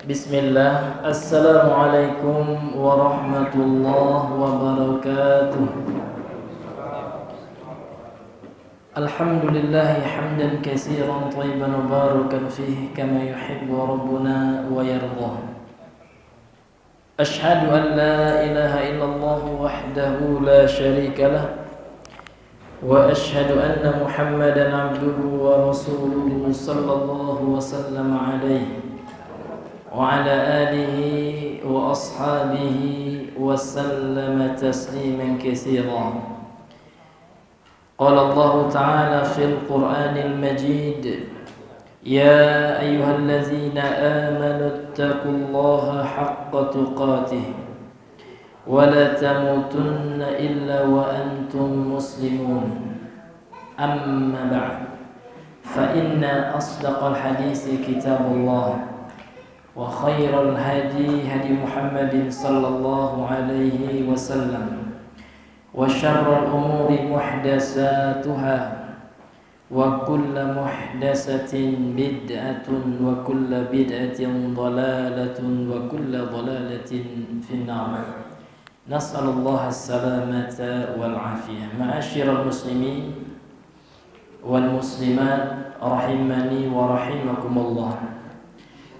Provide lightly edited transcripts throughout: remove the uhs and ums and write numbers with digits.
Bismillah. Assalamualaikum warahmatullahi wabarakatuh. Alhamdulillahi hamdan katsiran thayyiban mubarakan fihi kama yuhibbu rabbuna wa yardah. Ashhadu an la ilaha illallah wahdahu la syarika lah wa ashhadu anna Muhammadan abduhu wa rasuluhu sallallahu wa sallam alaihi wa ala alihi wa ashabihi wa sallama tasliman katsiran. Qala Allah Ta'ala fil Qur'anil Majid, ya ayyuhallazina amanu ittaqullaha haqqa tuqatih wa la tamutunna illa wa antum muslimun. Amma ba'd, fa inna asdaqal hadisi kitabullah wa khairal hadi hadi Muhammadin sallallahu alaihi wasallam wa syarrul umuri muhdatsatuha wa kullu muhdatsatin bid'atun wa kullu bid'atin dhalalatun wa kullu dhalalatin finnar. Nas'alullaha as-salamata wal afiyah. Ma'asyiral muslimin wal muslimat rahimani wa rahimakumullah.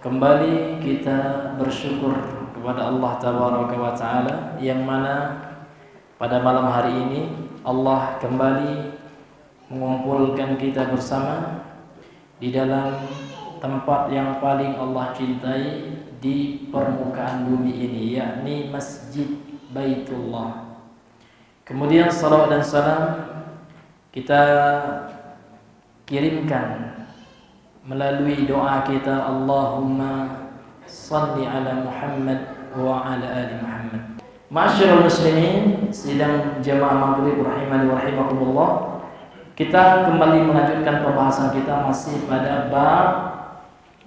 Kembali kita bersyukur kepada Allah Tabaraka wa Ta'ala, yang mana pada malam hari ini Allah kembali mengumpulkan kita bersama di dalam tempat yang paling Allah cintai di permukaan bumi ini, yakni Masjid Baitullah. Kemudian salawat dan salam kita kirimkan melalui doa kita, Allahumma salli ala Muhammad wa ala ali Muhammad. Ma'asyiral muslimin, sidang jamaah maghrib rahimani wa rahimakumullah. Kita kembali melanjutkan pembahasan kita masih pada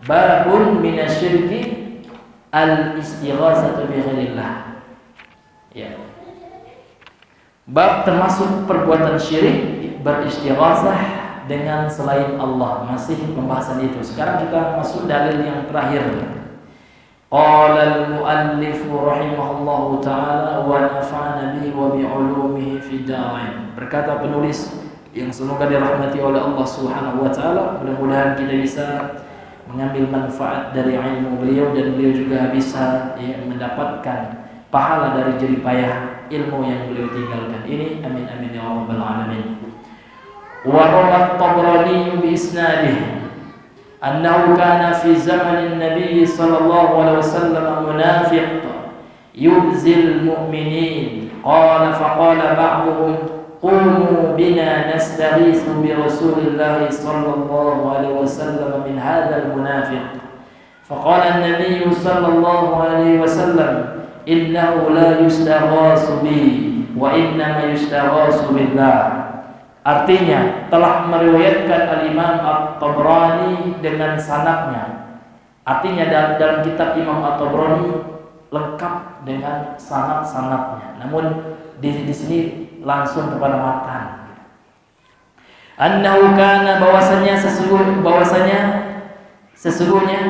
babun minasyirki al-istighatsatu bi ghairillah. Ya. Bab termasuk perbuatan syirik beristighatsah dengan selain Allah, masih pembahasan itu. Sekarang kita masuk dalil yang terakhir. Qala al-muallif rahimahullahu ta'ala wa nafa'ana bihi wa bi 'ulumihi fid darain. Berkata penulis yang semoga dirahmati oleh Allah Subhanahu wa taala, mudah-mudahan kita bisa mengambil manfaat dari ilmu beliau dan beliau juga bisa mendapatkan pahala dari jerih payah ilmu yang beliau tinggalkan ini. Amin amin ya rabbal alamin. وروى الطبراني بإسناده أنه كان في زمن النبي صلى الله عليه وسلم منافق يؤذي المؤمنين فقال بعضهم قوموا بنا نستغيث برسول الله صلى الله عليه وسلم من هذا المنافق فقال النبي صلى الله عليه وسلم إنه لا يستغاث بي وإنما يستغاث بالله. Artinya telah meriwayatkan Al-Imam At-Tabrani dengan sanadnya. Artinya dalam kitab Imam At-Tabrani lengkap dengan sanad-sanadnya. Namun di sini langsung kepada matan. Annahu kana bahwasanya sesungguhnya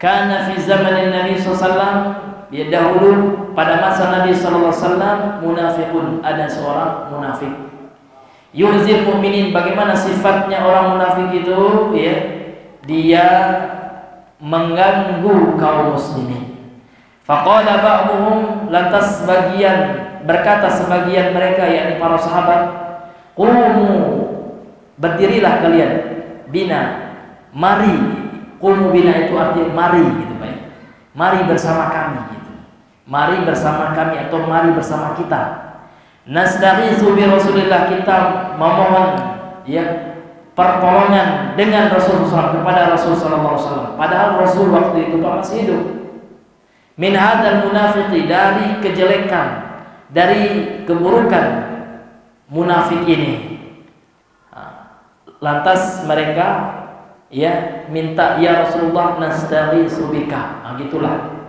kana fi zamanin Nabi sallallahu alaihi wasallam, dia dahulu pada masa Nabi sallallahu alaihi wasallam, munafiqun, ada seorang munafik. Yu'zil mu'minin, bagaimana sifatnya orang munafik itu, ya, dia mengganggu kaum muslimin. Faqala ba'dhum, lantas berkata sebagian mereka, yakni para sahabat, qumu, berdirilah kalian, bina, mari. Qumu bina itu artinya mari, gitu Pak. Mari bersama kami, gitu. Mari bersama kami atau mari bersama kita. Nastaghiitsu bi Rasulillah, kita memohon pertolongan dengan Rasulullah kepada Rasul sallallahu alaihi wasallam. Padahal Rasul waktu itu masih hidup. Min hadzal munafiqi, dari kejelekan, dari keburukan munafik ini. Lantas mereka minta, ya Rasulullah, nastaghiitsu bika. Gitulah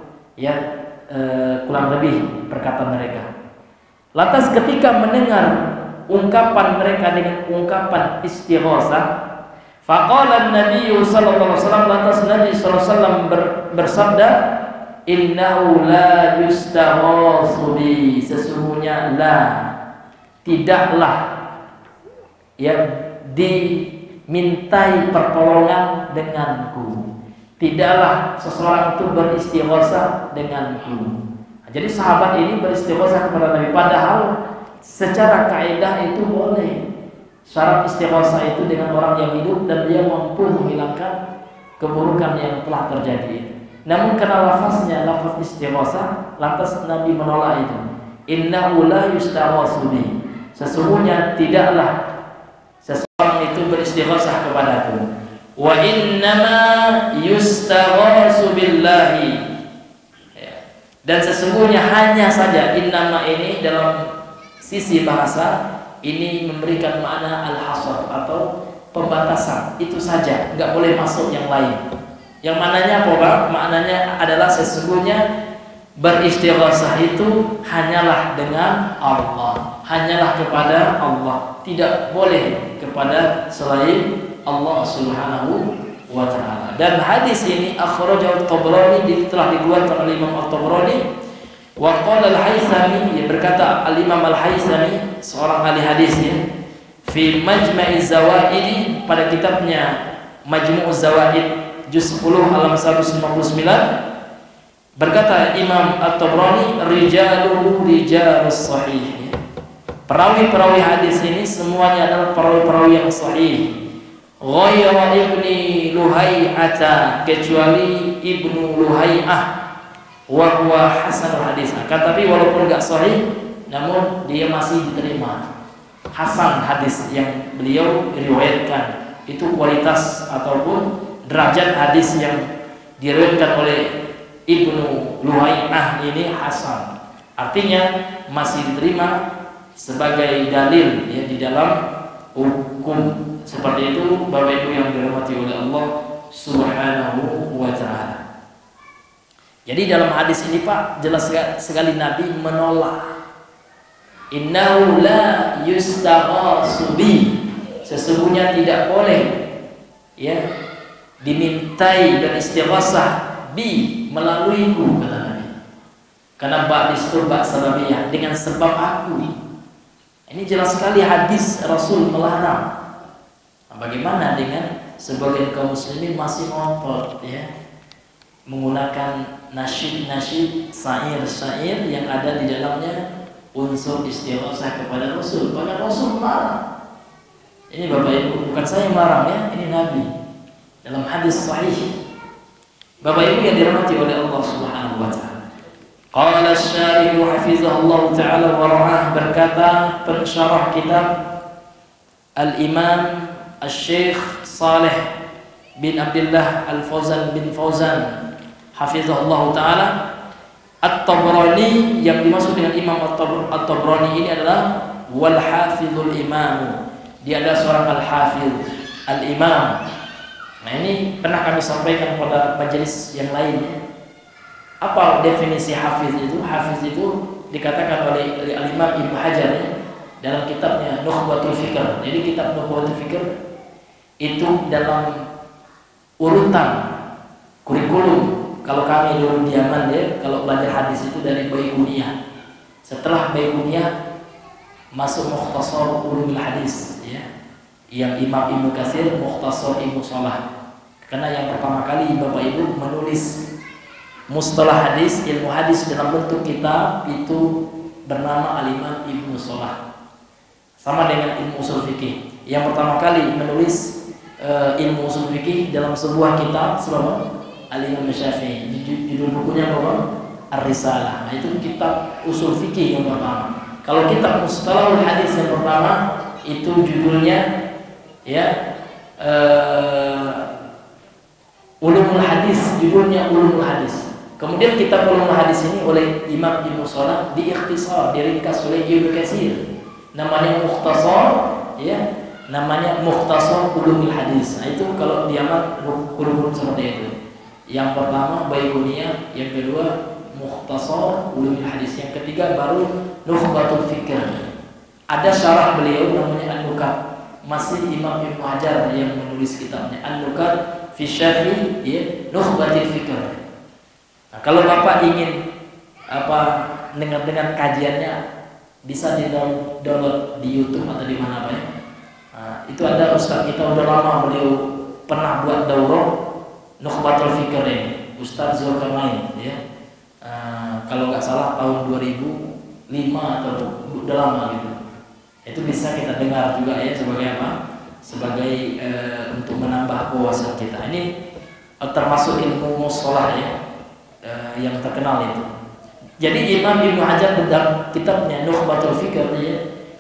kurang lebih perkataan mereka. Lantas ketika mendengar ungkapan mereka dengan ungkapan istighosah, Faqala Nabi sallallahu alaihi wasallam, lantas Nabi sallallahu alaihi wasallam bersabda, innahu la yustaghatsu bi, sesungguhnya tidaklah yang dimintai pertolongan denganku. Tidaklah seseorang itu beristighatsah denganku. Jadi sahabat ini beristighatsah kepada Nabi, padahal secara kaidah itu boleh. Syarat istighatsah itu dengan orang yang hidup dan dia mampu menghilangkan keburukan yang telah terjadi. Namun karena lafaznya lafaz istighatsah, lantas Nabi menolak itu. Innahu la yustaghatsu bi, sesungguhnya tidaklah seseorang itu beristighatsah kepadaku. Wa innama yustaghatsu billahi, dan sesungguhnya hanya saja, innama ini dalam sisi bahasa ini memberikan makna al-hasr atau pembatasan, itu saja, nggak boleh masuk yang lain. Yang mananya apa, Pak? Maknanya adalah sesungguhnya beristighatsah itu hanyalah dengan Allah, hanyalah kepada Allah, tidak boleh kepada selain Allah Subhanahu wa ta'ala. Dan hadis ini akhrajahu Tabrani, telah dikeluarkan oleh Imam At-Tabrani. Wa qala Al-Haythami, yang berkata Al-Imam Al-Haythami, seorang ahli hadisnya, fi Majma'iz Zawaid, pada kitabnya Majmu'uz Zawaid juz 10 halaman 159, berkata Imam At-Tabrani, rijaluhu rijalus sahih, perawi-perawi hadis ini semuanya adalah perawi-perawi yang sahih. Ghayra ibni Luhai'ata, kecuali Ibnu Luhai'ah, wa huwa hasanul hadis. Tapi walaupun enggak sahih, namun dia masih diterima. Hasan hadis yang beliau riwayatkan, itu kualitas ataupun derajat hadis yang diriwayatkan oleh Ibnu Luhai'ah ini hasan. Artinya masih diterima sebagai dalil ya di dalam hukum. Seperti itu Bapak Ibu yang dirahmati oleh Allah Subhanahu wa ta'ala. Jadi dalam hadis ini Pak, jelas sekali Nabi menolak. Innahu la yustaghatsu bi, sesungguhnya tidak boleh ya dimintai dan istighatsah bi, melaluiku, kata Nabi. Karena ba'distu ba'salabiyah, dengan sebab aku. Ini jelas sekali hadis Rasul melarang. Bagaimana dengan sebagian kaum muslimin masih ngotot ya, menggunakan nasyid-nasyid, syair-syair yang ada di dalamnya unsur istighatsah kepada Rasul. Bahkan Rasul marah. Ini Bapak Ibu, bukan saya marah ya, ini Nabi dalam hadis sahih. Bapak Ibu yang dirahmati oleh Allah Subhanahu wa ta'ala. Qala asy-syarih hafizahullah ta'ala wa ra'ah, berkata pensyarah kitab Al-Imam Al-Syekh Saleh bin Abdullah Al-Fauzan bin Fauzan hafizahullah ta'ala, At-Tabrani, yang dimaksud dengan Imam At-Tabrani ini adalah wal hafizul imam, dia adalah seorang al-hafiz, al-imam. Nah ini pernah kami sampaikan pada majelis yang lain. Apa definisi hafiz itu? Hafiz itu dikatakan oleh Al-Imam Ibnu Hajar ya, dalam kitabnya Nukhbatul Fikr. Jadi kitab Nukhbatul Fikr itu dalam urutan kurikulum. Kalau kami dulu di Yaman ya, kalau belajar hadis itu dari Baiquniyah. Setelah Baiquniyah masuk Mukhtasar Ulumul Hadis ya, yang Imam Ibnu Katsir Mukhtasar Ibnu Shalah. Karena yang pertama kali Bapak Ibu menulis mustalah hadis, ilmu hadis dalam bentuk kitab itu bernama Al-Imam Ibnu Shalah. Sama dengan ilmu usul fikih. Yang pertama kali menulis ilmu usul fikih dalam sebuah kitab selama Al-Imam Syafi'i. Judul bukunya apa? Ar-Risalah. Nah, itu kitab usul fikih yang pertama. Kalau kitab mustalahul hadis yang pertama itu judulnya ya Ulumul Hadis, judulnya Ulumul Hadis. Kemudian kitab Ulumul Hadis ini oleh Imam Ibnu Shalah diikhtisar, diringkas oleh Ibnu Katsir. Namanya Mukhtasar ya, namanya Mukhtasar Ulumul Hadis. Nah, itu kalau di Yaman kurikulum seperti itu. Yang pertama Baiquniyah, yang kedua Mukhtasar Ulumul Hadis, yang ketiga baru Nukhbatul Fikr. Ada syarah beliau namanya An-Nukat, masih Imam Ibnu Hajar yang menulis penulis kitabnya An-Nukat fi Syarhi ya Nukhbatil Fikr. Nah, kalau Bapak ingin dengar kajiannya bisa di-download di YouTube atau di mana Pak ya. Nah, itu ada ustaz kita udah lama, beliau pernah buat daurah Nukhbatul Fikr ini, Ustaz Zulkarnain ya. Kalau nggak salah tahun 2005 atau udah lama gitu. Itu bisa kita dengar juga ya sebagai apa? Sebagai untuk menambah wawasan kita. Ini termasuk ilmu mustalah ya yang terkenal itu. Jadi Imam Ibnu Hajar dalam kitabnya Nukhbatul Fikr ya,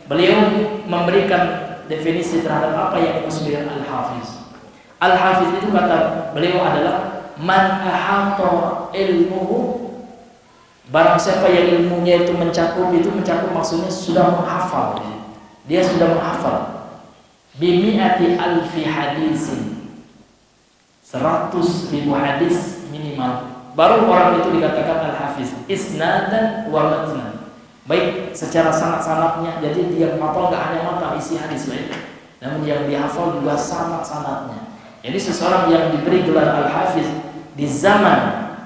beliau memberikan definisi terhadap apa yang dimaksud dengan al-hafiz. Al-hafiz itu kata beliau adalah man ahata ilmuhu, barang siapa yang ilmunya itu mencakup maksudnya sudah menghafal. Dia sudah menghafal bimi'ati alfi hadisin, 100.000 hadis minimal, baru orang itu dikatakan al-hafiz isnadan wa matnan, baik secara sanad-sanadnya. Jadi dia hafal nggak hanya matan isi hadis baik, namun yang dihafal juga sanad-sanadnya. Jadi seseorang yang diberi gelar al-hafiz di zaman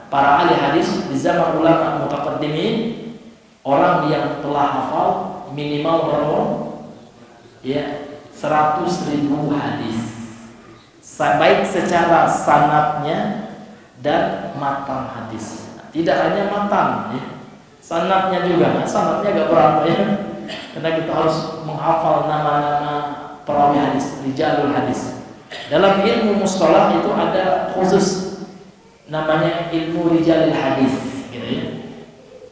para ahli hadis, di zaman ulama mutaqaddimin, orang yang telah hafal minimal berapa? Ya, 100.000 hadis, baik secara sanadnya dan matan hadis. Tidak hanya matan ya, sanadnya juga. Nah, sanadnya agak berapa ya, karena kita harus menghafal nama-nama perawi hadis, rijalul hadis. Dalam ilmu mustalah itu ada khusus namanya ilmu rijalul hadis gitu ya.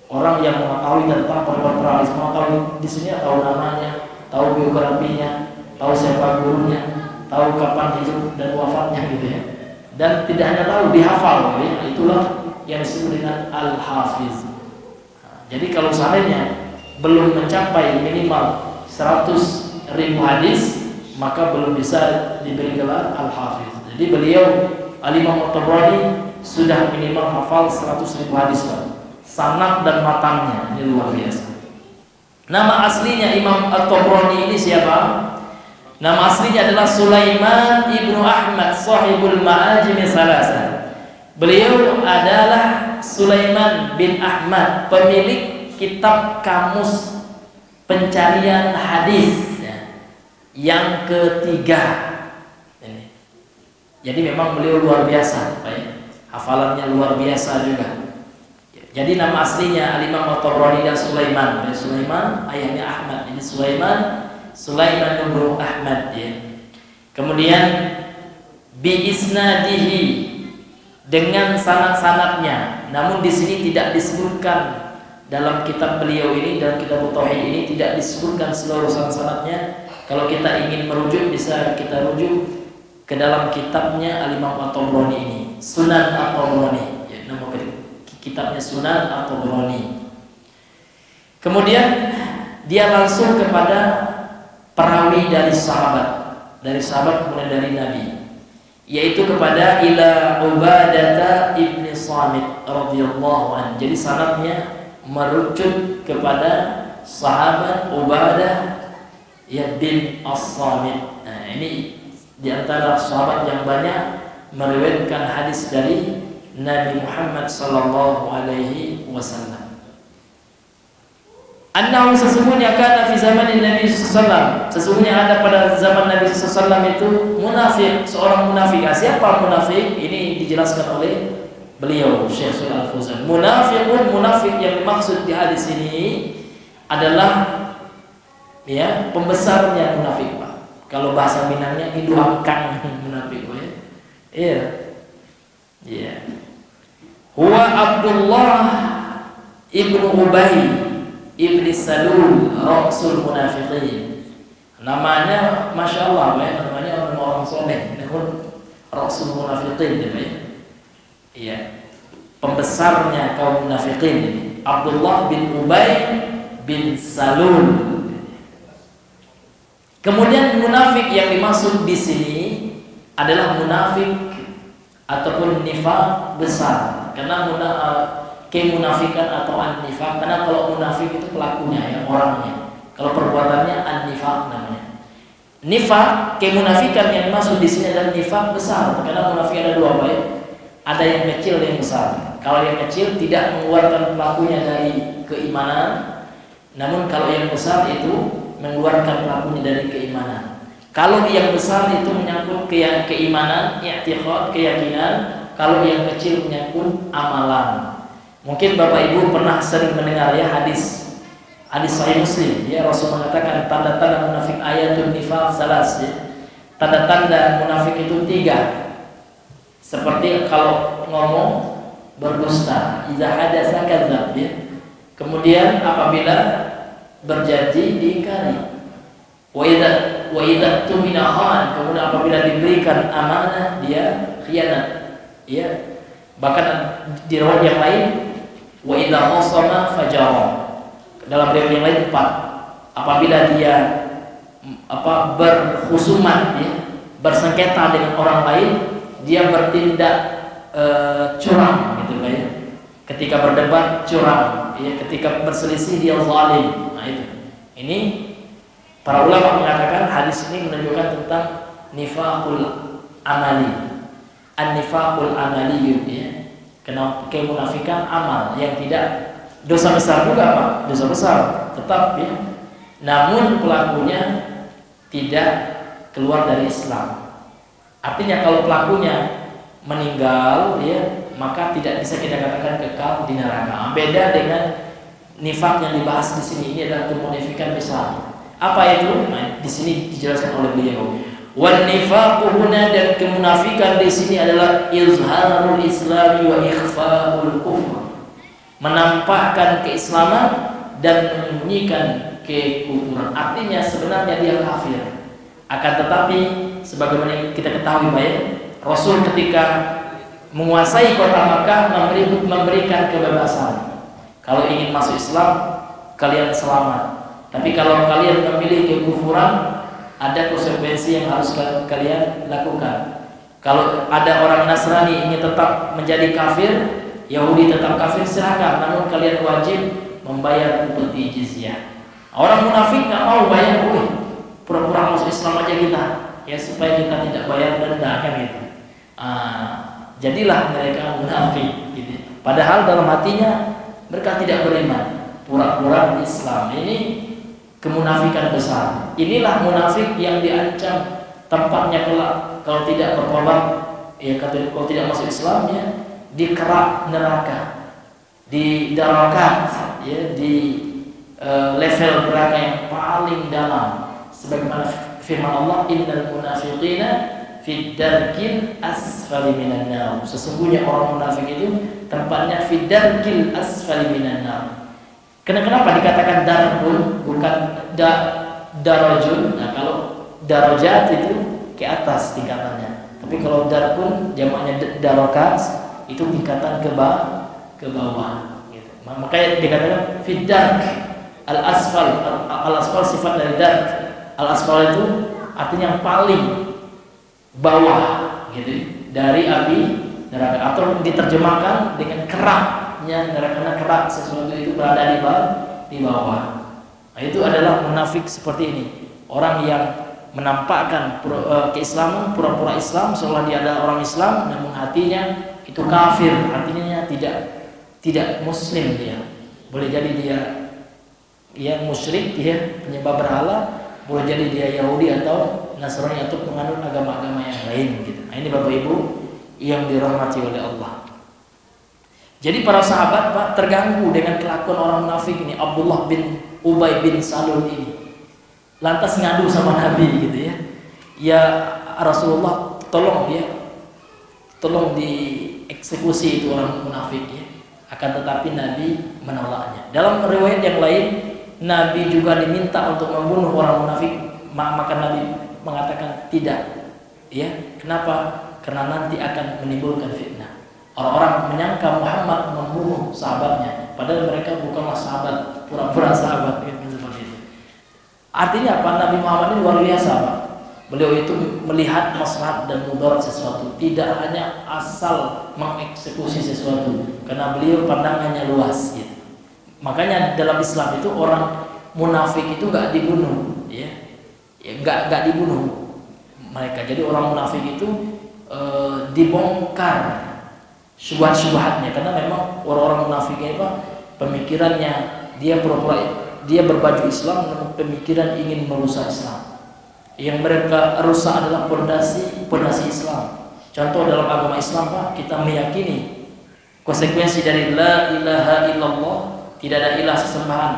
Orang yang mengetahui tentang perawi hadis, mengetahui di sini tahu namanya, tahu biografinya, tahu siapa gurunya, tahu kapan hidup dan wafatnya gitu ya. Dan tidak hanya tahu, dihafal ya. Itulah yang disebut dengan al-hafiz. Jadi kalau seandainya belum mencapai minimal 100.000 hadis, maka belum bisa diberi gelar al-hafiz. Jadi beliau Al-Imam At-Tabrani sudah minimal hafal 100.000 hadis sanad dan matangnya. Ini luar biasa. Nama aslinya Imam At-Tabrani ini siapa? Nama aslinya adalah Sulaiman ibnu Ahmad sahibul ma'ajim salasa. Beliau adalah Sulaiman bin Ahmad, pemilik kitab kamus pencarian hadis yang ketiga. Jadi memang beliau luar biasa, hafalannya luar biasa juga. Jadi nama aslinya Al-Imam At-Tabrani dan Sulaiman. Sulaiman ayahnya Ahmad. Ini Sulaiman bin Ahmad ya. Kemudian bi isnadihi, dengan sanad-sanadnya. Namun di sini tidak disebutkan dalam kitab beliau ini, dalam kitab Tauhid ini tidak disebutkan seluruh sanad-sanadnya. Kalau kita ingin merujuk bisa kita rujuk ke dalam kitabnya Al-Imam At-Tabrani ini, Sunan At-Tabrani ya, nama kitabnya Sunan At-Tabrani. Kemudian dia langsung kepada perawi dari sahabat kemudian dari Nabi, yaitu kepada ila Ubadah ibni Samit radhiyallahu anhu. Jadi sanadnya merujuk kepada sahabat Ubadah ya bin As-Samit. Nah, ini di antara sahabat yang banyak meriwayatkan hadis dari Nabi Muhammad sallallahu alaihi wasallam. Annahu, sesungguhnya kana fi zamanin Nabi sallallahu, sesungguhnya ada pada zaman Nabi sallallahu itu munafik, seorang munafik. Siapa munafik? Ini dijelaskan oleh beliau Syekh Shalih Al-Fauzan. Munafik yang dimaksud di hadis ini adalah ya pembesarnya munafik, Pak. Kalau bahasa Minangnya induangkang munafik, ya. Iya. Iya. Huwa Abdullah ibnu Ubay ibni Salul Rasul Munafiqin. Namanya Masya Allah, ya. Namanya orang soleh, namun Rasul Munafiqin, ya. Iya. Pembesarnya kaum munafiqin, Abdullah bin Ubay bin Salul. Kemudian munafik yang dimaksud di sini adalah munafik ataupun nifaq besar. Karena kemunafikan atau an-nifaq, karena kalau munafik itu pelakunya ya, orangnya. Kalau perbuatannya an-nifaq namanya. Nifak, kemunafikan yang masuk di sini adalah nifak besar. Karena munafik ada dua, Pak ya. Ada yang kecil dan yang besar. Kalau yang kecil tidak mengeluarkan pelakunya dari keimanan, namun kalau yang besar itu mengeluarkan pelakunya dari keimanan. Kalau yang besar itu menyangkut keimanan, i'tiqad, keyakinan. Kalau yang kecil menyangkut amalan. Mungkin Bapak Ibu pernah sering mendengar ya hadis Sahih Muslim ya, Rasul mengatakan tanda-tanda munafik ayatun nifaq salas ya. Tanda-tanda munafik itu 3. Seperti kalau ngomong berdusta, idza hadatsa kadzdzab ya. Kemudian apabila berjanji diingkari. Wa idza tumina khan, kemudian apabila diberikan amanah dia khianat. Ya. Bahkan di riwayat yang lain wa idza khasama fajara. Dalam riwayat yang lain 4. Apabila dia berkhusumat ya, bersengketa dengan orang lain, dia bertindak curang gitu kan ya. Ketika berdebat curang, ya, ketika berselisih dia zalim. Nah itu. Ini para ulama mengatakan hadis ini menunjukkan tentang nifaqul amali. An-nifaqul amali ya. Kemunafikan amal yang tidak dosa besar juga Pak, dosa besar tetap ya. Namun pelakunya tidak keluar dari Islam. Artinya kalau pelakunya meninggal ya, maka tidak bisa kita katakan kekal di neraka. Beda dengan nifak yang dibahas di sini, ini adalah kemunafikan besar. Apa itu? Nah, di sini dijelaskan oleh beliau. Wan nifaqu huna, dan kemunafikan di sini adalah izharul islami wa ikhfaul kufr. Menampakkan keislaman dan menyembunyikan kekufuran. Artinya sebenarnya dia kafir. Akan tetapi sebagaimana kita ketahui Pak ya, Rasul ketika menguasai kota Makkah memberikan kebebasan. Kalau ingin masuk Islam kalian selamat. Tapi kalau kalian memilih kekufuran, ada konsekuensi yang harus kalian lakukan. Kalau ada orang Nasrani ingin tetap menjadi kafir, Yahudi tetap kafir, silakan. Namun kalian wajib membayar upeti jizyah. Orang munafik nggak mau bayar, pura-pura masuk Islam aja kita, ya supaya kita tidak bayar denda kan gitu. Jadilah mereka munafik gitu. Padahal dalam hatinya mereka tidak beriman, pura-pura Islam. Ini kemunafikan besar. Inilah munafik yang diancam tempatnya kelak kalau tidak bertobat, ya kalau tidak masuk Islam ya, di kerak neraka, di darakat ya, di level neraka yang paling dalam. Sebagaimana firman Allah, innal munafiqina fid darkil asfali minan nar. Sesungguhnya orang munafik itu tempatnya fid darkil asfali minan nar. Kenapa dikatakan darkun bukan darajun? Nah, kalau darajat itu ke atas tingkatannya. Tapi kalau darkun jamaknya darakat, itu tingkatan ke bawah gitu. Makanya dikatakan fid dark al-asfal. Al-asfal sifat dari dark. Al-asfal itu artinya yang paling bawah gitu dari api neraka, atau diterjemahkan dengan keraknya neraka, karena kerak sesuatu itu berada di bawah. Nah, itu adalah munafik seperti ini. Orang yang menampakkan keislaman, pura-pura Islam seolah dia adalah orang Islam, namun hatinya itu kafir, artinya tidak muslim dia. Boleh jadi dia musyrik, dia penyembah berhala, boleh jadi dia Yahudi atau Nasrani atau penganut agama-agama yang lain gitu. Nah, ini Bapak Ibu yang dirahmati oleh Allah. Jadi para sahabat Pak terganggu dengan kelakuan orang munafik ini. Abdullah bin Ubay bin Salul ini lantas ngadu sama Nabi gitu ya. Ya Rasulullah, tolong dieksekusi itu orang munafik ya. Akan tetapi Nabi menolaknya. Dalam riwayat yang lain, Nabi juga diminta untuk membunuh orang munafik, maka Nabi mengatakan tidak. Ya, kenapa? Karena nanti akan menimbulkan fitnah. Orang-orang menyangka Muhammad membunuh sahabatnya, padahal mereka bukanlah sahabat, pura-pura sahabat gitu, seperti itu. Artinya apa? Nabi Muhammad ini luar biasa Pak. Beliau itu melihat maslahat dan mudarat sesuatu, tidak hanya asal mengeksekusi sesuatu, karena beliau pandangannya luas gitu. Makanya dalam Islam itu orang munafik itu gak dibunuh ya. ya nggak dibunuh mereka. Jadi orang munafik itu dibongkar syubhat-syubhatnya, karena memang orang-orang munafiknya itu pemikirannya dia berbaju Islam, namun pemikiran ingin merusak Islam. Yang mereka rusak adalah pondasi Islam. Contoh dalam agama Islam Pak, kita meyakini konsekuensi dari la ilaha illallah, tidak ada ilah sesembahan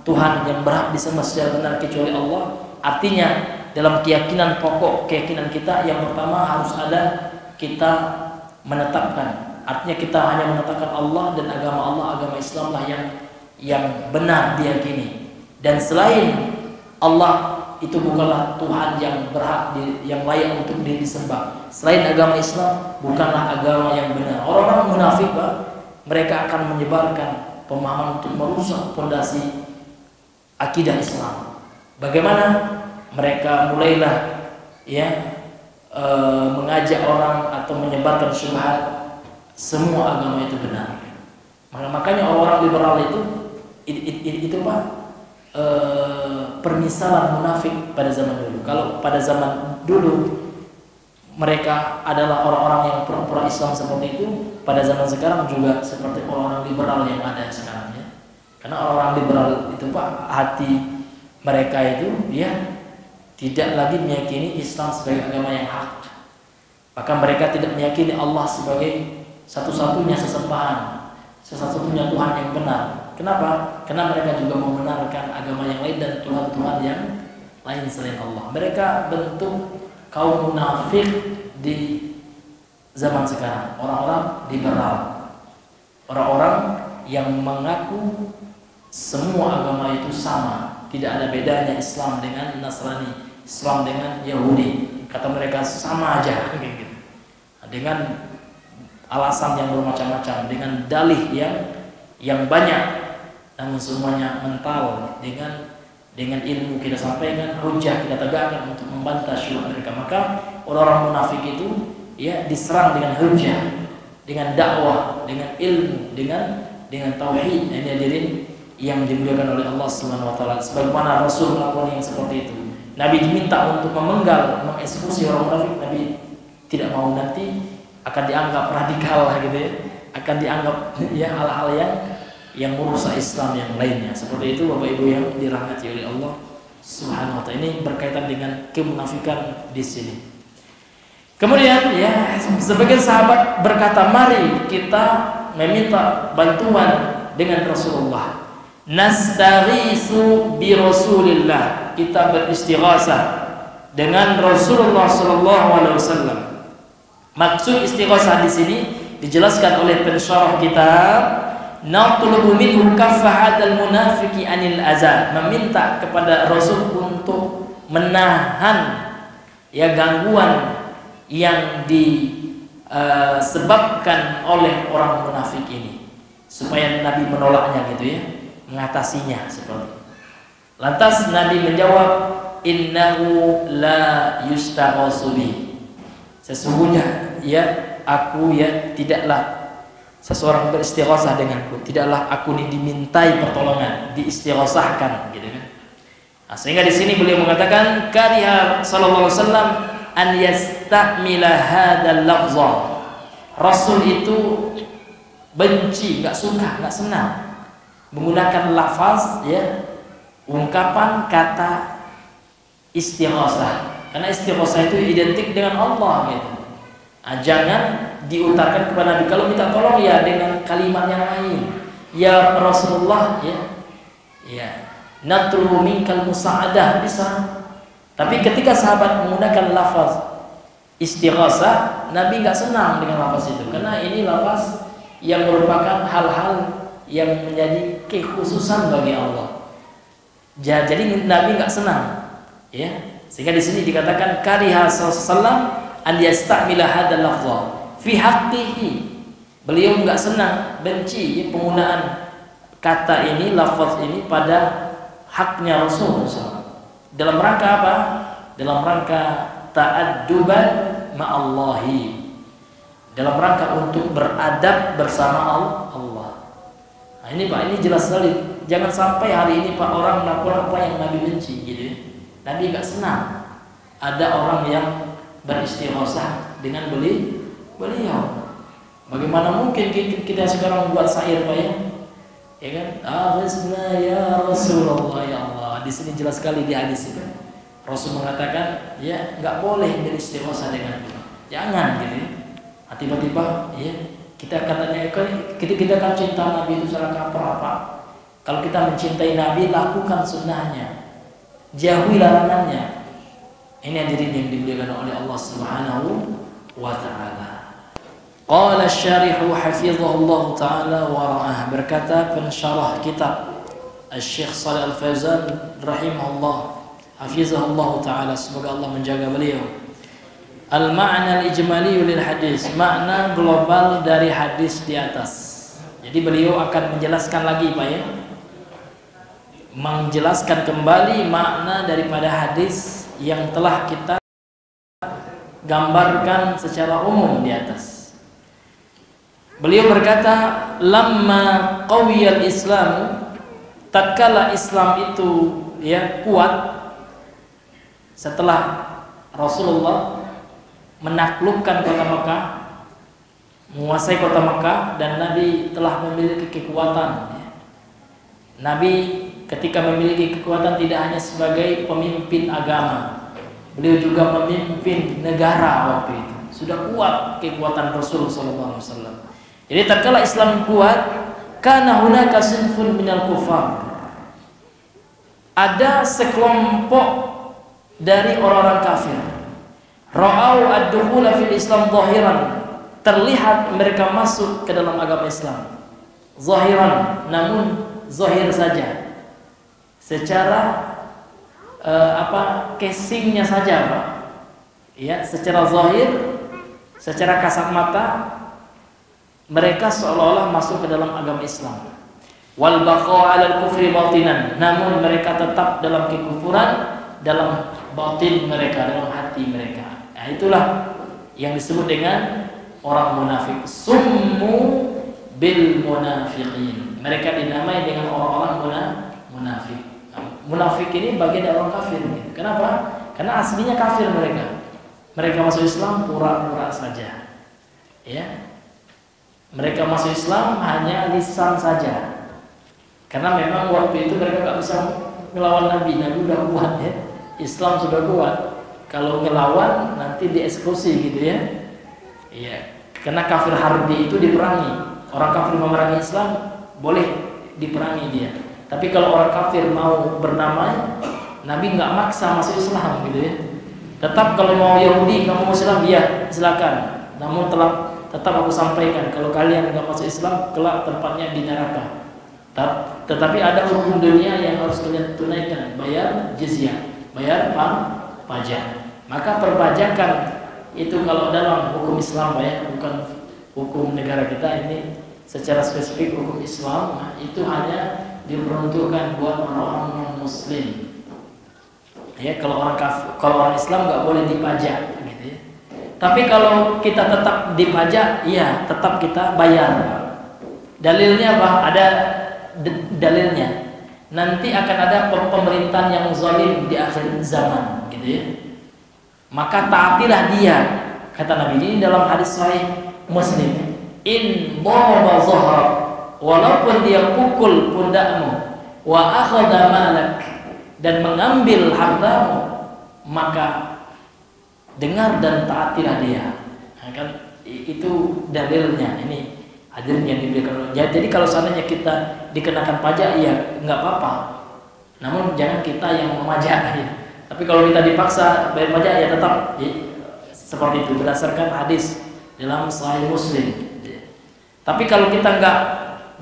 Tuhan yang berhak disembah secara benar kecuali Allah. Artinya dalam keyakinan pokok keyakinan kita yang pertama harus ada kita menetapkan. Artinya kita hanya menetapkan Allah dan agama Islam lah yang benar diyakini. Dan selain Allah itu bukanlah Tuhan yang berhak yang layak untuk disembah. Selain agama Islam bukanlah agama yang benar. Orang-orang munafik Pak, mereka akan menyebarkan pemahaman untuk merusak fondasi akidah Islam. Bagaimana? Mereka mulailah mengajak orang atau menyebarkan syubhat semua agama itu benar. Makanya orang-orang liberal itu Pak, permisalan munafik pada zaman dulu. Kalau pada zaman dulu mereka adalah orang-orang yang pura-pura Islam seperti itu, pada zaman sekarang juga seperti orang-orang liberal yang ada sekarang ya. Karena orang-orang liberal itu Pak, hati mereka itu tidak lagi meyakini Islam sebagai agama yang hak. Bahkan mereka tidak meyakini Allah sebagai satu-satunya sesembahan, satu-satunya Tuhan yang benar. Kenapa? Karena mereka juga membenarkan agama yang lain dan Tuhan-Tuhan yang lain selain Allah. Mereka bentuk kaum munafik di zaman sekarang, orang-orang liberal, orang-orang yang mengaku semua agama itu sama, tidak ada bedanya Islam dengan Nasrani, Islam dengan Yahudi. Kata mereka sama aja, dengan alasan yang bermacam-macam, dengan dalih yang banyak, namun semuanya mental dengan ilmu kita sampaikan, hujah kita tegakkan untuk membantah syubhat mereka. Maka orang-orang munafik itu diserang dengan hujah, dengan dakwah, dengan ilmu, dengan tauhid. Ini hadirin yang dimuliakan oleh Allah Subhanahu wa taala. Sebagaimana Rasul melakukan yang seperti itu. Nabi diminta untuk memenggal, mengeksekusi orang munafik. Nabi tidak mau, nanti akan dianggap radikal gitu ya. Akan dianggap hal-hal yang merusak Islam yang lainnya. Seperti itu Bapak Ibu yang dirahmati oleh Allah Subhanahu wa taala. Ini berkaitan dengan kemunafikan di sini. Kemudian sebagian sahabat berkata, mari kita meminta bantuan dengan Rasulullah. Nastaghisu bi Rasulillah. Kita beristighasah dengan Rasulullah sallallahu alaihi wasallam. Maksud istighasah di sini dijelaskan oleh pensyarah kitab, natlubu minhu kaffahadal munafiqi anil azab, meminta kepada Rasul untuk menahan gangguan yang disebabkan oleh orang munafik ini, supaya Nabi menolaknya gitu ya, mengatasinya seperti. Lantas Nabi menjawab, innahu la yustaghasu bi. Sesungguhnya aku tidaklah seseorang beristighasah denganku, tidaklah aku ini dimintai pertolongan, diistighasahkan gitu kan. Nah, sehingga di sini beliau mengatakan kariha sallallahu alaihi wasallam an yastamila hadzal lafza. Rasul itu benci, enggak suka, enggak senang menggunakan lafaz ungkapan kata istighasah. Karena istighasah itu identik dengan Allah gitu. Nah, jangan diutarakan kepada Nabi. Kalau minta tolong dengan kalimat yang lain. Ya Rasulullah natlubu minkal musa'adah, bisa. Tapi ketika sahabat menggunakan lafaz istighasah, Nabi enggak senang dengan lafaz itu, karena ini lafaz yang merupakan hal-hal yang menjadi kekhususan bagi Allah. Jadi Nabi enggak senang Sehingga di sini dikatakan kariha sallallahu an yastamila hadzal lafza fi haqqihi. Beliau enggak senang, benci penggunaan kata ini, lafaz ini pada haknya Rasulullah. Dalam rangka apa? Dalam rangka ta'adduban ma'allahi, dalam rangka untuk beradab bersama Allah. Nah, ini Pak, ini jelas sekali. Jangan sampai hari ini Pak orang melakukan apa yang Nabi benci gitu ya. Nabi nggak senang ada orang yang beristighosah dengan beliau. Bagaimana mungkin kita sekarang buat syair, Pak, ya kan? Aghithna ya Rasulullah, ya Allah. Di sini jelas sekali di hadis itu. Rasul mengatakan, ya nggak boleh beristighosah dengan beliau. Jangan gitu ya. Tiba-tiba ya kita katanya kita kan cinta Nabi itu secara apa? Kalau kita mencintai Nabi, lakukan sunnahnya, jauhi larangannya. Ini hadirin yang dimuliakan oleh Allah Subhanahu wa Ta'ala. Qala asy-syarihu hafizahullah ta'ala wa ra'ah, berkata pensyarah kitab Asy-Syaikh Shalih Al-Fauzan rahimahullah, hafizahullah ta'ala, semoga Allah menjaga beliau. Al-ma'na al-ijmali lil hadis, makna global dari hadis di atas. Jadi beliau akan menjelaskan lagi, Pak, ya, menjelaskan kembali makna daripada hadis yang telah kita gambarkan secara umum di atas. Beliau berkata, lamma qawiyal Islam, tatkala Islam itu ya kuat, setelah Rasulullah menaklukkan kota Mekah, menguasai kota Mekah, dan Nabi telah memiliki kekuatan. Nabi ketika memiliki kekuatan tidak hanya sebagai pemimpin agama, beliau juga memimpin negara waktu itu. Sudah kuat kekuatan Rasul sallallahu alaihi wasallam. Jadi tatkala Islam kuat, kana hunaka sinfun minal kufar, ada sekelompok dari orang-orang kafir, ra'au ad-dukhula fil Islam zahiran, terlihat mereka masuk ke dalam agama Islam zahiran, namun zahir saja, secara casingnya saja, Pak, ya, secara zahir, secara kasat mata mereka seolah-olah masuk ke dalam agama Islam. Wal baqa 'alal kufri batinan, namun mereka tetap dalam kekufuran dalam batin mereka, dalam hati mereka. Nah, itulah yang disebut dengan orang munafik. Summu bil munafiqin, mereka dinamai dengan orang-orang munafik. Munafik ini bagian dari orang kafir. Kenapa? Karena aslinya kafir mereka. Mereka masuk Islam pura-pura saja. Ya. Mereka masuk Islam hanya lisan saja. Karena memang waktu itu mereka nggak bisa melawan Nabi. Nabi udah kuat, ya. Islam sudah kuat. Kalau ngelawan nanti dieksekusi gitu ya. Iya. Karena kafir harbi itu diperangi. Orang kafir memerangi Islam boleh diperangi dia. Tapi kalau orang kafir mau berdamai, Nabi nggak maksa masuk Islam gitu ya. Tetap kalau mau Yahudi, kamu mau Islam, ya silakan. Namun tetap aku sampaikan, kalau kalian nggak masuk Islam, kelak tempatnya di neraka. Tetapi ada hukum dunia yang harus kalian tunaikan, bayar jizyah, bayar pajak. Maka perpajakan itu kalau dalam hukum Islam, ya, bukan hukum negara kita ini, secara spesifik hukum Islam, nah, itu hanya diperuntukkan buat orang-orang non-Muslim. Ya, kalau orang Islam nggak boleh dipajak, gitu ya. Tapi kalau kita tetap dipajak, iya, tetap kita bayar. Dalilnya apa? Ada dalilnya. Nanti akan ada pemerintahan yang zalim di akhir zaman, gitu ya. Maka taatilah dia, kata Nabi ini dalam hadis sahih Muslim. In daraba zahrak, walaupun dia pukul pundakmu, wa akhadha malak, dan mengambil hartamu, maka dengar dan taatilah dia. Nah, kan itu dalilnya. Ini hadirin yang diberikan. Jadi kalau seandainya kita dikenakan pajak, ya nggak apa-apa. Namun jangan kita yang memajak. Ya. Tapi kalau kita dipaksa bayar pajak, ya tetap ya, seperti itu berdasarkan hadis dalam Sahih Muslim. Tapi kalau kita nggak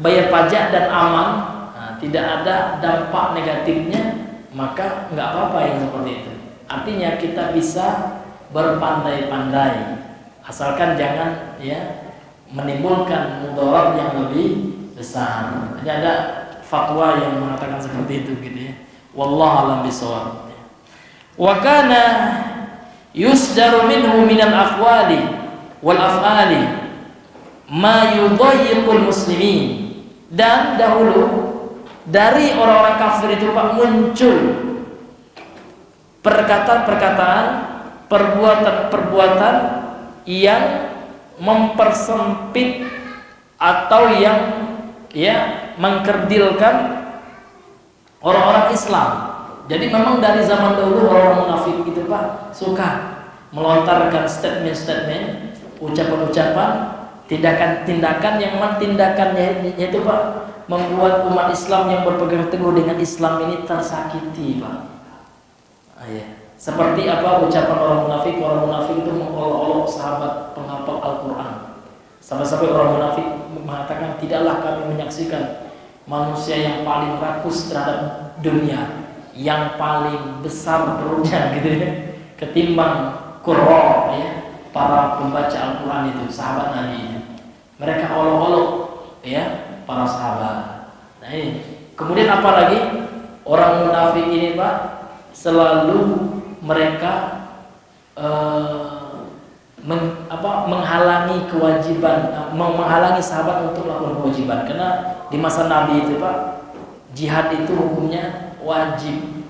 bayar pajak dan aman, nah, tidak ada dampak negatifnya, maka nggak apa-apa yang seperti itu. Artinya kita bisa berpandai-pandai, asalkan jangan ya menimbulkan mudarat yang lebih besar. Jadi ada fatwa yang mengatakan seperti itu, gitu ya. Wallahu a'lam bishawab. Wa kana yusdaru minhu minal aqwali wal af'ali ma yudayyiqul muslimin. Dan dahulu dari orang-orang kafir itu, Pak, muncul perkataan-perkataan, perbuatan-perbuatan yang mempersempit atau yang mengkerdilkan orang-orang Islam. Jadi memang dari zaman dahulu orang munafik itu Pak suka melontarkan statement-statement, ucapan-ucapan, tindakan-tindakan yang tindakannya itu Pak membuat umat Islam yang berpegang teguh dengan Islam ini tersakiti Pak. Seperti apa ucapan orang munafik? Orang munafik itu mengolok-olok sahabat penghafal Al-Quran. Sampai-sampai orang munafik mengatakan, tidaklah kami menyaksikan manusia yang paling rakus terhadap dunia, yang paling besar perutnya gitu ya, ketimbang Qurra para pembaca Al-Quran itu, sahabat Nabi. Mereka olok-olok para sahabat. Nah ini. Kemudian apa lagi? Orang munafik ini Pak selalu mereka menghalangi kewajiban, menghalangi sahabat untuk melakukan kewajiban. Karena di masa Nabi itu Pak, jihad itu hukumnya wajib,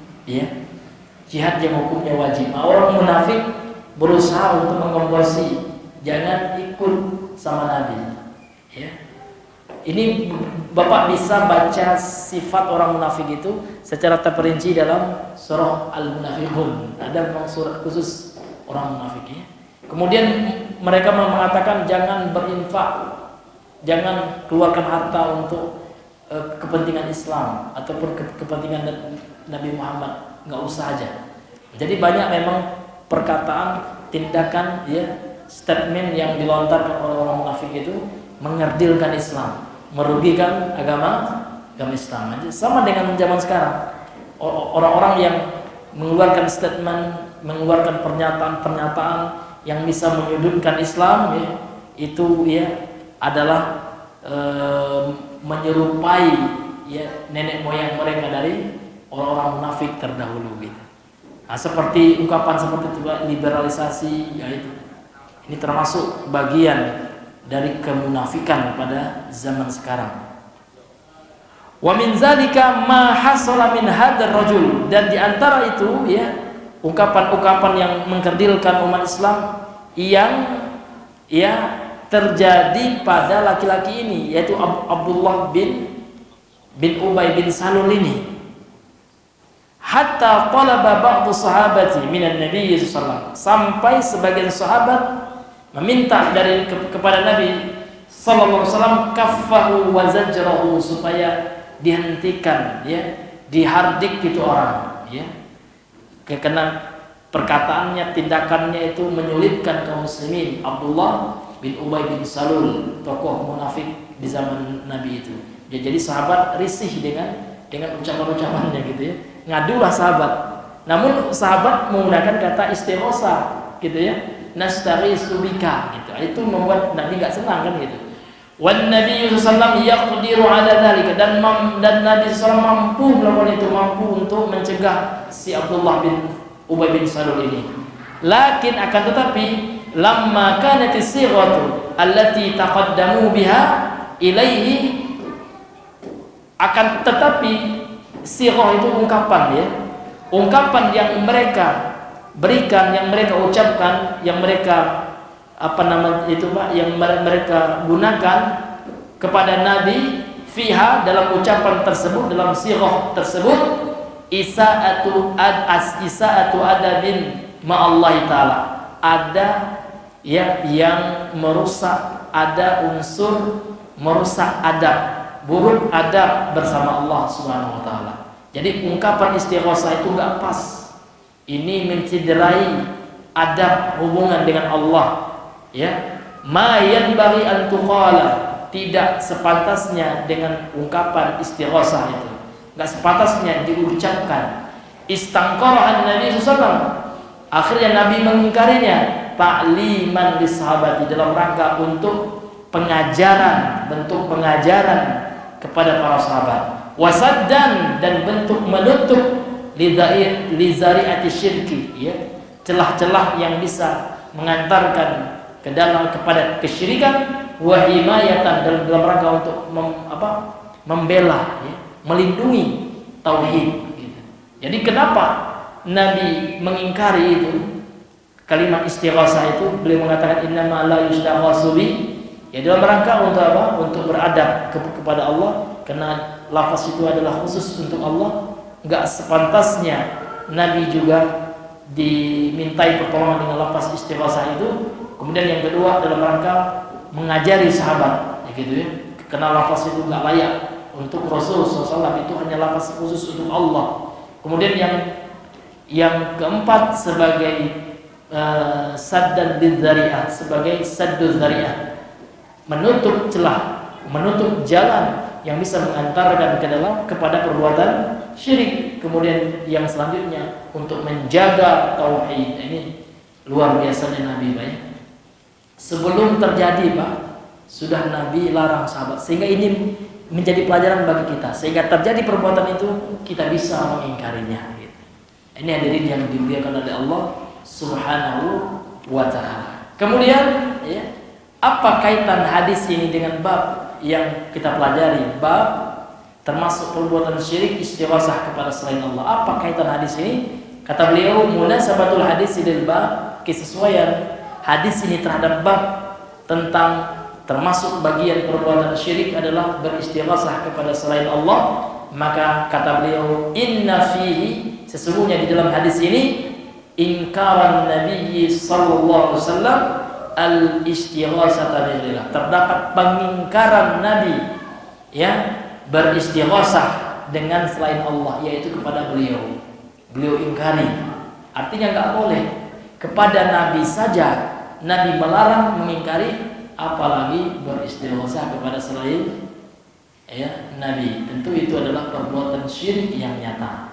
jihad yang hukumnya wajib. Orang munafik berusaha untuk mengombosi, jangan ikut sama Nabi. Ini Bapak bisa baca sifat orang munafik itu secara terperinci dalam surah Al-Munafiqun. Ada memang surah khusus orang munafik. Kemudian mereka mengatakan jangan berinfak, jangan keluarkan harta untuk kepentingan Islam ataupun kepentingan Nabi Muhammad, nggak usah aja. Jadi banyak memang perkataan, tindakan, statement yang dilontarkan oleh orang munafik itu mengerdilkan Islam, merugikan agama Islam aja. Sama dengan zaman sekarang, orang-orang yang mengeluarkan statement, mengeluarkan pernyataan-pernyataan yang bisa menyudutkan Islam, itu adalah menyerupai nenek moyang mereka dari orang-orang munafik terdahulu gitu. Nah, seperti ungkapan seperti itu liberalisasi, ini termasuk bagian dari kemunafikan pada zaman sekarang. Wa min zalika ma hasala min hadzal rajul, dan di antara itu ungkapan-ungkapan yang mengkerdilkan umat Islam yang terjadi pada laki-laki ini, yaitu Abdullah bin Ubay bin Salul ini. Hatta talaba ba'du sahabati minan Nabi sallallahu alaihi wasallam, sampai sebagian sahabat meminta kepada Nabi sallallahu alaihi wasallam kaffahu wa zajrahu, supaya dihentikan, dihardik gitu orang, karena perkataannya, tindakannya itu menyulitkan kaum muslimin. Abdullah bin Ubay bin Salul, tokoh munafik di zaman Nabi itu. Jadi sahabat risih dengan ucapan-ucapannya gitu ngadulah sahabat. Namun sahabat menggunakan kata istighosa gitu nastaghiitsu bika gitu. Itu membuat Nabi enggak senang kan gitu. Wan Nabi sallallahu alaihi wasallam yaqdiru ala dzalika, dan Nabi sallallahu mampu melakukan itu, mampu untuk mencegah si Abdullah bin Ubay bin Salul ini. Lakin akan tetapi lamma kanat as-sighatu allati taqaddamu biha ilaihi, akan tetapi sighah itu ungkapan yang mereka berikan, yang mereka ucapkan, yang mereka yang mereka gunakan kepada Nabi fiha, dalam ucapan tersebut, dalam sighah tersebut, isaatu adabin ma'allahi ta'ala, ada yang merusak, ada unsur merusak adab, buruk adab bersama Allah Subhanahu wa taala. Jadi ungkapan istighosah itu enggak pas. Ini mencederai adab hubungan dengan Allah. Ma yanbaghi an tuqala, tidak sepantasnya dengan ungkapan istighosah itu. Enggak sepantasnya diucapkan. Istangqara Nabi sallallahu alaihi wasallam, akhirnya Nabi mengingkarinya, ta'liman lisahabati, dalam rangka untuk pengajaran, bentuk pengajaran kepada para sahabat, wasaddan, dan bentuk menutup lizari'ati syirki, celah-celah yang bisa mengantarkan ke dalam kepada kesyirikan, wa himayatan, dalam rangka untuk membela, melindungi tauhid gitu. Jadi kenapa Nabi mengingkari itu kalimat istighosah itu, beliau mengatakan innama la yustaghasu bi, ya dalam rangka untuk apa? Untuk beradab kepada Allah, karena lafaz itu adalah khusus untuk Allah. Enggak sepantasnya Nabi juga dimintai pertolongan dengan lafaz istighosah itu. Kemudian yang kedua dalam rangka mengajari sahabat, ya gitu ya, karena lafaz itu enggak layak untuk Rasul SAW, itu hanya lafaz khusus untuk Allah. Kemudian yang keempat sebagai saddan bidzari'ah, sebagai sadduz zari'ah, menutup celah, menutup jalan yang bisa mengantarkan kepada perbuatan syirik. Kemudian yang selanjutnya untuk menjaga tauhid. Ini luar biasanya Nabi, Pak. Sebelum terjadi, Pak, sudah Nabi larang sahabat, sehingga ini menjadi pelajaran bagi kita, sehingga terjadi perbuatan itu kita bisa mengingkarinya. Ini hadirin yang dimuliakan oleh Allah Subhanahu wa ta'ala. Kemudian ya, apa kaitan hadis ini dengan bab yang kita pelajari, bab termasuk perbuatan syirik istighosah kepada selain Allah? Apa kaitan hadis ini? Kata beliau, munasabatul hadis lil bab, kesesuaian hadis ini terhadap bab tentang termasuk bagian perbuatan syirik adalah beristighosah kepada selain Allah. Maka kata beliau, inna fihi, sesungguhnya di dalam hadis ini, ingkaran Nabi sallallahu alaihi wasallam al-istighosata billah, terdapat pengingkaran Nabi ya beristighosah dengan selain Allah, yaitu kepada beliau. Beliau ingkari, artinya enggak boleh kepada Nabi saja Nabi melarang, mengingkari, apalagi beristighosah kepada selain ya Nabi. Tentu itu adalah perbuatan syirik yang nyata.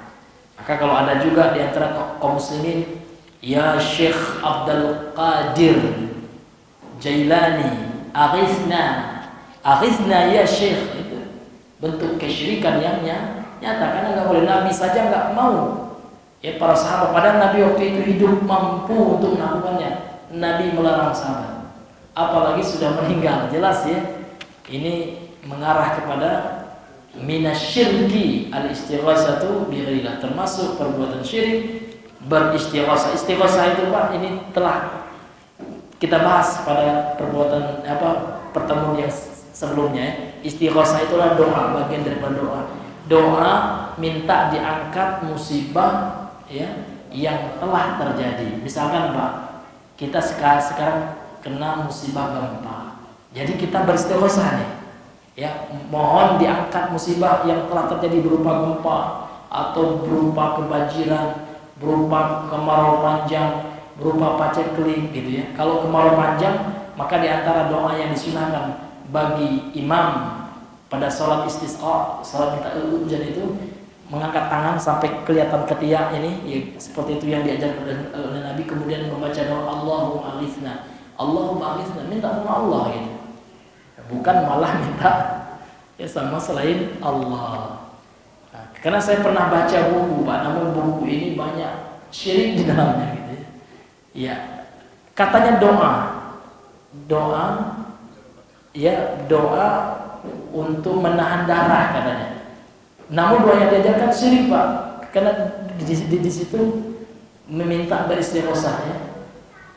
Maka kalau ada juga di antara kaum muslimin, ya Syekh Abdul Qadir Jailani, aghithna ya Syekh, itu bentuk kesyirikan yang nyata, karena nggak boleh. Nabi saja nggak mau. Ya para sahabat, padahal Nabi waktu itu hidup mampu untuk melakukannya, Nabi melarang sahabat. Apalagi sudah meninggal, jelas ya. Ini mengarah kepada minasyirki al-istighosatu bighairillah, termasuk perbuatan syirik beristighosah. Istighosah itu, Pak, ini telah kita bahas pada perbuatan pertemuan yang sebelumnya ya. Istighosah itulah doa, bagian daripada doa. Doa minta diangkat musibah ya yang telah terjadi. Misalkan, Pak, kita sekarang kena musibah gempa. Jadi kita beristighosah nih. Ya, mohon diangkat musibah yang telah terjadi berupa gempa atau berupa kebanjiran, berupa kemarau panjang, berupa paceklik gitu ya. Kalau kemarau panjang, maka di antara doa yang disunahkan bagi imam pada sholat istisqa, sholat minta hujan itu, mengangkat tangan sampai kelihatan ketiak ini ya, seperti itu yang diajarkan oleh Nabi. Kemudian membaca doa Allahumma aghithna, Allahumma aghithna, minta sama Allah gitu. Bukan malah minta ya sama selain Allah. Nah, karena saya pernah baca buku, Pak, namun buku ini banyak syirik di dalamnya gitu ya. Ya, katanya doa untuk menahan darah katanya. Namun doa yang diajarkan syirik, Pak, karena di situ meminta beristighosah ya.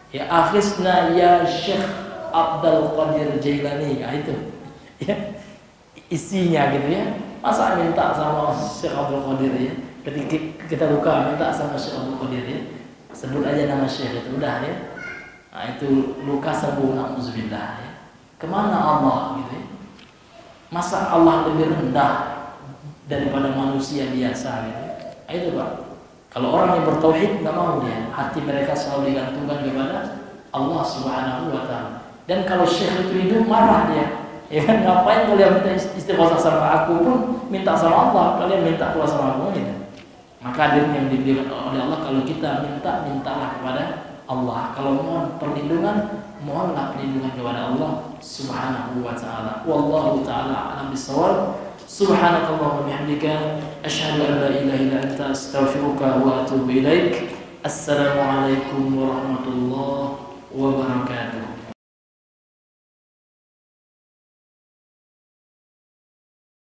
Ya akhirnya ya Syekh Abdul Qadir Jailani, ya itu ya, isinya gitu ya. Masa minta sama Syekh Abdul Qadir ya, ketika kita buka minta sama Syekh Abdul Qadir ya, sebut aja nama Syekh itu udah ya. Nah, itu luka sembuh, na'udzubillah ya. Kemana Allah gitu ya? Masa Allah lebih rendah daripada manusia biasa gitu? Nah, itu, Pak. Kalau orang yang bertauhid nggak mau dia, hati mereka selalu digantungkan kepada Allah Subhanahu wa ta'ala. Dan kalau syekh itu hidup, marah dia. Ya kan, ngapain kalian minta istighosah sama aku, pun minta sama Allah, kalian minta pula sama aku gitu. Maka hadirin yang diberikan oleh Allah, kalau kita minta, mintalah kepada Allah. Kalau mohon perlindungan, mohonlah perlindungan kepada Allah Subhanahu wa ta'ala. Wallahu ta'ala a'lam bissawab. Subhanakallahumma bihamdika asyhadu an la ilaha illa anta astaghfiruka wa atubu ilaik. Assalamualaikum warahmatullahi wabarakatuh.